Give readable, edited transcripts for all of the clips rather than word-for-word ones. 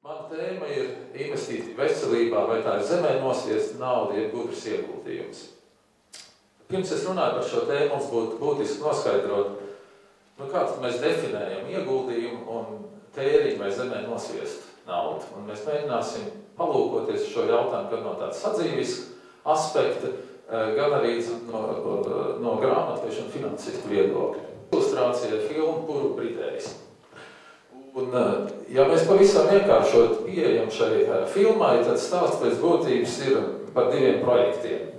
Mana tēma ir investīcija veselībā, vai tā ir zemē nosviesta nauda, jeb gudrs ieguldījums. Pirms es runāju par šo tēmu, mums būtu būtiski noskaidrot, kā mēs definējam ieguldījumu un tēriņu vai zemē nosviestu naudu. Un mēs mēģināsim palūkoties šo jautājumu gan no tāda sadzīviska aspekta, gan arī no grāmatvežu un finansistu viedokļa. Ilustrācija filma Puru Britējas. Un, ja mēs pavisam vienkāršot pieejam šai filmai, tad stāsts pēc būtības ir par diviem projektiem.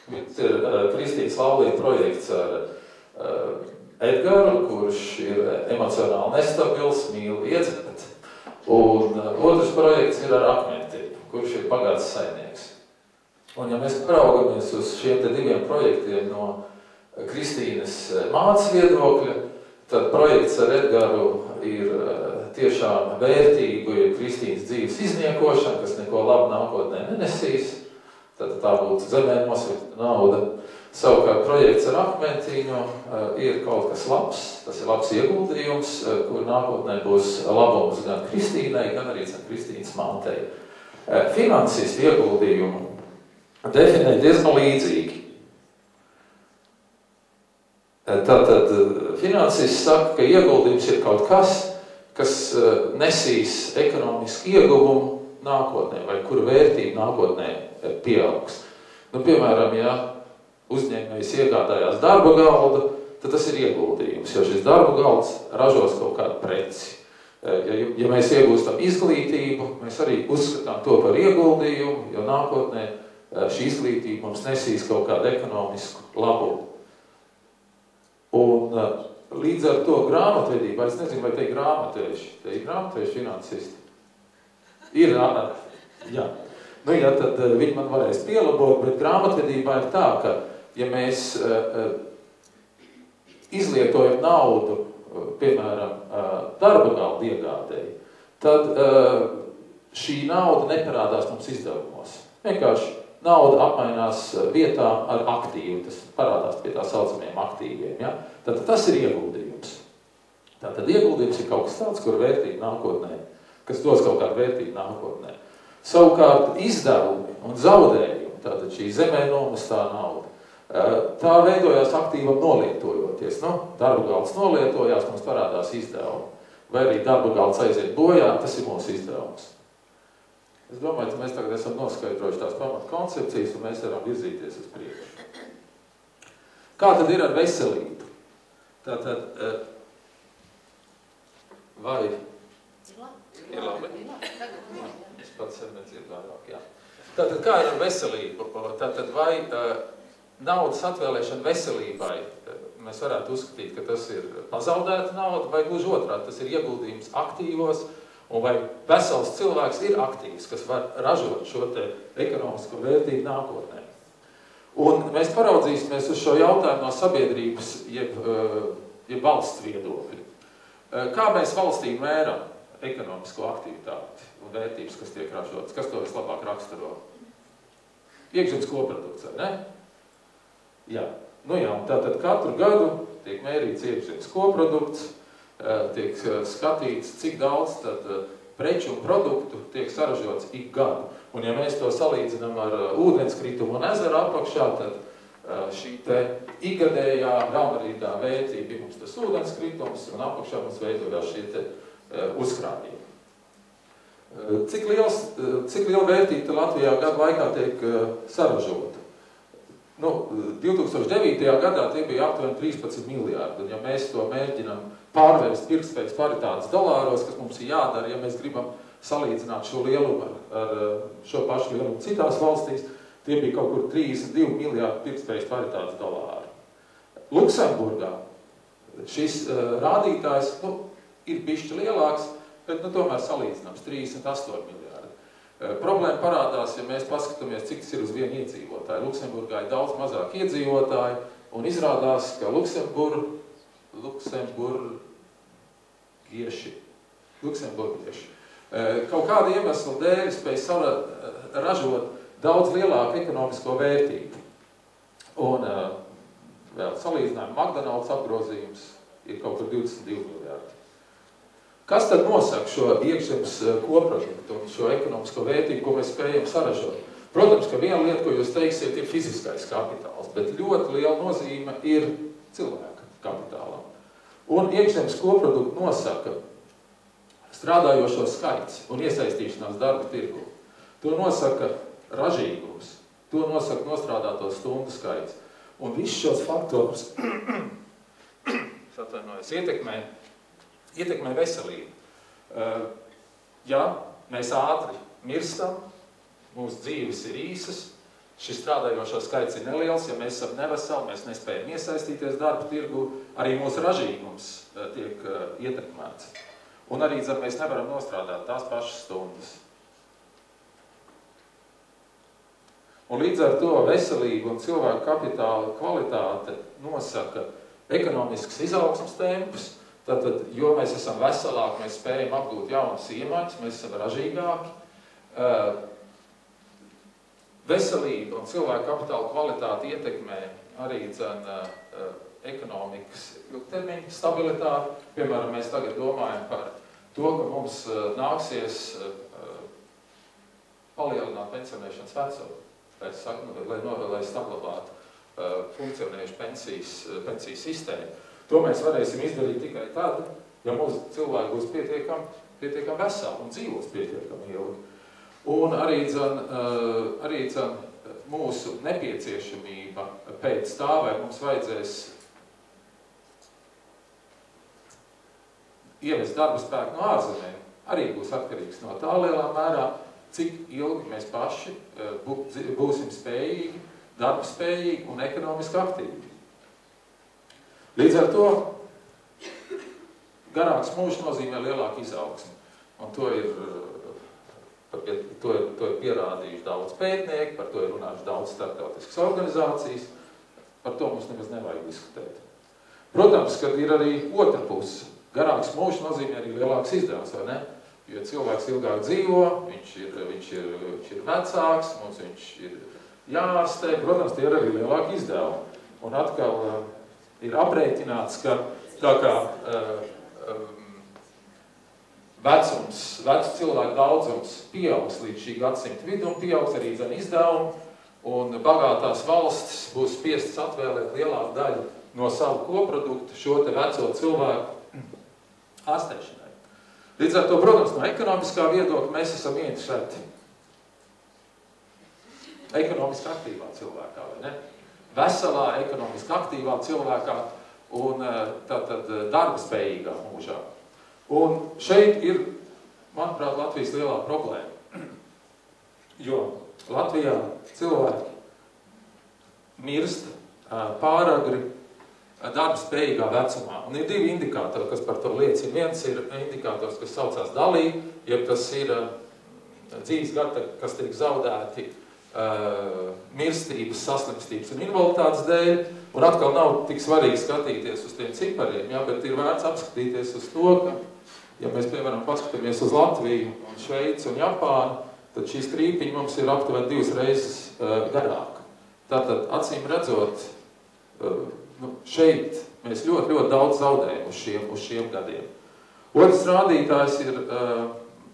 Viens ir Kristīnas laulība projekts ar Edgaru, kurš ir emocionāli nestabils, mīl iedzert. Un otrs projekts ir ar Akmenti, kurš ir bagāts saimnieks. Un ja mēs paraugamies uz šiem te diviem projektiem no Kristīnas mātes viedokļa, tad projekts ar Edgaru ir tiešām vērtīgu, ja Kristīnas dzīves izniekošana, kas neko labu nākotnē nenesīs, tad tā būtu zemē nosviesta nauda. Savukārt projekts ar Akmentīnu ir kaut kas labs, tas ir labs ieguldījums, kur nākotnē būs labums gan Kristīnai, gan arī Kristīnas mantei. Finansistu ieguldījumu definē diezgan līdzīgi. Tātad finansists saka, ka ieguldījums ir kaut kas nesīs ekonomisku ieguvumu nākotnē, vai kura vērtība nākotnē pieaugs. Piemēram, ja uzņēmējs iegādājās darba galdu, tad tas ir ieguldījums, jo šis darba galds ražos kaut kādu preci. Ja mēs iegūstam izglītību, mēs arī uzskatām to par ieguldījumu, jo nākotnē šī izglītība mums nesīs kaut kādu ekonomisku labumu. Un līdz ar to grāmatvedībā, es nezinu, vai te ir grāmatveži finansisti. Ir, jā. Ja tad viņi man varēs pielabot, bet grāmatvedībā ir tā, ka, ja mēs izlietojam naudu, piemēram, darba galda iegādēji, tad šī nauda neparādās mums izdevumos. Vienkārši nauda apmainās vietām ar aktīvu, tas parādās pie tā saucamiem aktīviem. Ja? Tātad tas ir ieguldījums. Tātad ieguldījums ir kaut kas tāds, kur vērtība nākotnē, kas dos kaut kādu vērtību nākotnē. Savukārt izdevumi un zaudējumi, tātad šī zemē nomestā nauda, tā veidojās aktīvam nolietojoties. Darba galds nolietojās, mums parādās izdevumi. Vai arī darba galds aiziet bojā, tas ir mūsu izdevums. Es domāju, ka mēs tagad esam noskaidrojuši tās pamat koncepcijas un mēs varam virzīties uz priekšu. Kā tad ir ar veselību? Tātad, vai... Ir labi? Es pats sev nedzirdu vairāk, jā. Tātad, kā ir ar veselību? Tātad, vai naudas atvēlēšana veselībai, mēs varētu uzskatīt, ka tas ir pazaudēta nauda, vai gluži otrādi, tas ir ieguldījums aktīvos, un vai vesels cilvēks ir aktīvs, kas var ražot šo te ekonomisko vērtību nākotnē. Un mēs paraudzīsimies uz šo jautājumu no sabiedrības, jeb valsts viedokļa. Kā mēs valstī mēram ekonomisko aktivitāti un vērtības, kas tiek ražotas? Kas to vislabāk raksturo? Iekšzemes koprodukts, vai ne? Jā. Un tātad katru gadu tiek mērīts iekšzemes koprodukts, tiek skatīts, cik daudz tad preču un produktu tiek saražots ik gadu. Un ja mēs to salīdzinām ar ūdenskritumu un ezeru apakšā, tad šī te ikgadējā galvenīgā vērtība ir mums tas ūdenskritums un apakšā mums veidojās šie te uzkrājumi. Cik liela vērtība Latvijā gadu laikā tiek saražota? 2009. gadā tie bija aptuveni 13 miljārdi, un ja mēs to mēģinām pārvērst pirktspējas paritātes dolāros, kas mums ir jādara, ja mēs gribam salīdzināt šo lielumu ar šo pašu lielumu citās valstīs, tie bija kaut kur 32 miljārdi pirktspējas paritātes dolāru. Luksemburgā šis rādītājs ir bišķi lielāks, bet tomēr salīdzināms 38 miljārdi. Problēma parādās, ja mēs paskatāmies, cik tas ir uz vienu iedzīvotāju. Luksemburgā ir daudz mazāk iedzīvotāji, un izrādās, ka luksemburgieši kaut kāda iemesla dēļ spēj ražot daudz lielāku ekonomisko vērtību. Un vēl salīdzinājumi, McDonald's apgrozījums ir kaut kur 22 miljārdi. Kas tad nosaka šo iekšzemes koproduktu un šo ekonomisko vērtību, ko mēs spējam saražot? Protams, ka viena lieta, ko jūs teiksiet, ir fiziskais kapitāls, bet ļoti liela nozīme ir cilvēka kapitālam. Un iekšzemes koproduktu nosaka strādājošo skaits un iesaistīšanās darba tirgu. To nosaka ražīgums, to nosaka nostrādāto stundu skaits. Un visus šos faktorus ietekmē veselību. Ja mēs ātri mirstam, mūsu dzīves ir īsas, šis strādājošo skaits ir neliels, ja mēs esam neveseli, mēs nespējam iesaistīties darba tirgu, arī mūsu ražīgums tiek ietekmēts. Un arī, mēs nevaram nostrādāt tās pašas stundas. Un līdz ar to veselība un cilvēku kapitāla kvalitāte nosaka ekonomiskas izaugsmes tempus. Tātad, jo mēs esam veselāki, mēs spējam apgūt jaunas iemaņas, mēs esam ražīgāki. Veselība un cilvēku kapitāla kvalitāte ietekmē arī ekonomikas ilgtermiņa stabilitāti. Piemēram, mēs tagad domājam par to, ka mums nāksies palielināt pensionēšanas vecumu. Lai saglabātu funkcionējušu pensijas sistēmu. To mēs varēsim izdarīt tikai tad, ja mūsu cilvēki būs pietiekami veseli un dzīvos pietiekami ilgi. Un arī mūsu nepieciešamība pēc tā, vai mums vajadzēs ievest darba spēku no ārzemēm, arī būs atkarīgs no tā lielā mērā, cik ilgi mēs paši būsim spējīgi, darbspējīgi un ekonomiski aktīvi. Līdz ar to garāks mūžs nozīmē lielāku izaugsmi. Un to ir pierādījuši daudz pētnieki, par to ir runājuši daudz starptautiskas organizācijas, par to mums nemaz nevajag diskutēt. Protams, kad ir arī otra puse. Garāks mūžs nozīmē arī lielāks izdevums, vai ne? Jo cilvēks ilgāk dzīvo, viņš ir vecāks, mums viņš ir jāārstē, protams, tie ir arī lielāki izdevumi. Un atkal ir aprēķināts, ka tā kā vecu cilvēku daudzums pieaugs līdz šī gadsimta vidum, pieaugs arī izdevumi, un bagātās valstis būs spiestas atvēlēt lielāku daļu no savu koproduktu šo te veco cilvēku ārstēšanai. Līdz ar to, protams, no ekonomiskā viedokļa mēs esam ieinteresēti ekonomiski aktīvā cilvēkā, vai ne? Veselā, ekonomiski aktīvā cilvēkā un tātad darba spējīgā mūžā. Un šeit ir, manuprāt, Latvijas lielā problēma, jo Latvijā cilvēki mirst pāragri darba spējīgā vecumā. Un ir divi indikātori, kas par to liecina. Viens ir indikators, kas saucās dalī, jeb tas ir dzīves gadi, kas tiek zaudēti mirstības, saslimstības un invaliditātes dēļ. Un atkal nav tik svarīgi skatīties uz tiem cipariem, ja, bet ir vērts apskatīties uz to, ka, ja mēs, piemēram, paskatāmies uz Latviju, un Šveici un Japānu, tad šī strīpiņa mums ir aptuveni 2 reizes garāka. Tātad, acīm redzot, šeit mēs ļoti daudz zaudējam uz šiem gadiem. Otrs rādītājs ir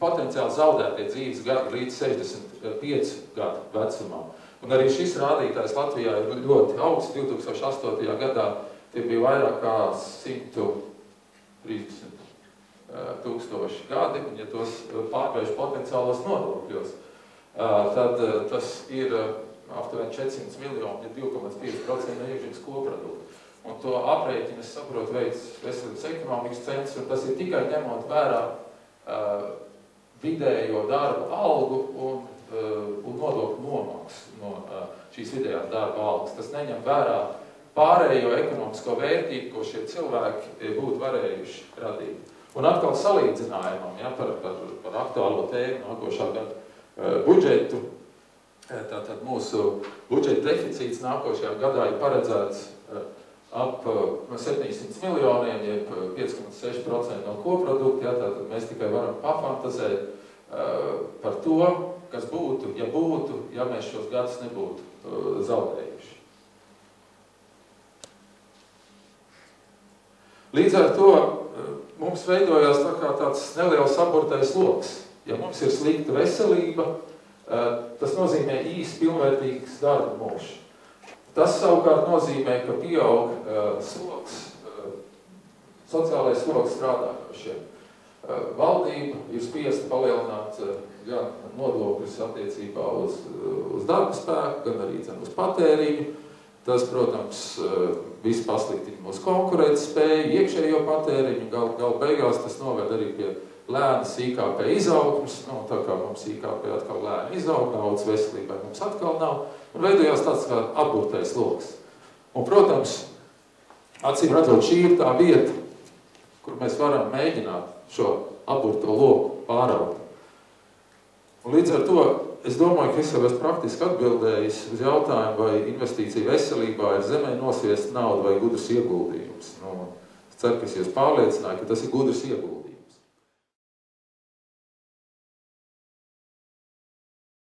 potenciāli zaudētie dzīves gadi līdz 65 gadu vecumā. Un arī šis rādītājs Latvijā ir ļoti augsts. 2008. gadā tie bija vairāk kā 130 tūkstoši gadi, un ja tos pārvērš potenciālos nodokļos, tad tas ir aptuveni 400 miljoni, ja 2,5% no iekšzemes koprodukta. Un to aprēķinu, es saprotu, veids Veselības ekonomikas centrs, un tas ir tikai ņemot vērā vidējo darba algu un nodokļu nomaksu no šīs vidējās darba algas. Tas neņem vērā pārējo ekonomisko vērtību, ko šie cilvēki būtu varējuši radīt. Un atkal salīdzinājumam, ja, par aktuālo tēmu nākošā gada budžetu. Tātad mūsu budžeta deficīts nākošajā gadā ir paredzēts ap 700 miljoniem, jeb 5,6% no koprodukta. Ja, tātad mēs tikai varam pafantazēt par to, kas būtu, ja mēs šos gadus nebūtu zaudējuši. Līdz ar to mums mums veidojās tā kā tāds neliels saburtais loks. Ja mums ir slikta veselība, tas nozīmē īsti pilnvērtīgs darba mūžs. Tas savukārt nozīmē, ka pieaug sloks, sociālais sloks strādājošiem. Valdība ir spiesta palielināt gan nodokļus attiecībā uz darba spēku, gan arī uz patēriņu. Tas, protams, viss pasliktina mūsu konkurētspēju, iekšējo patēriņu, gal beigās tas noved arī pie lēnas IKP izaugsmes, tā kā mums IKP atkal lēni izaug, naudas veselībai mums atkal nav, un veidojās tāds kā apburtais loks. Un, protams, acīm redzot, šī ir tā vieta, kur mēs varam mēģināt šo apburto loku pāraut. Un līdz ar to, es domāju, ka es jau esmu praktiski atbildējis uz jautājumu, vai investīcija veselībā ir zemē nosviest naudu vai gudrs ieguldījums. Es ceru, ka es jūs pārliecināju, ka tas ir gudrs ieguldījums.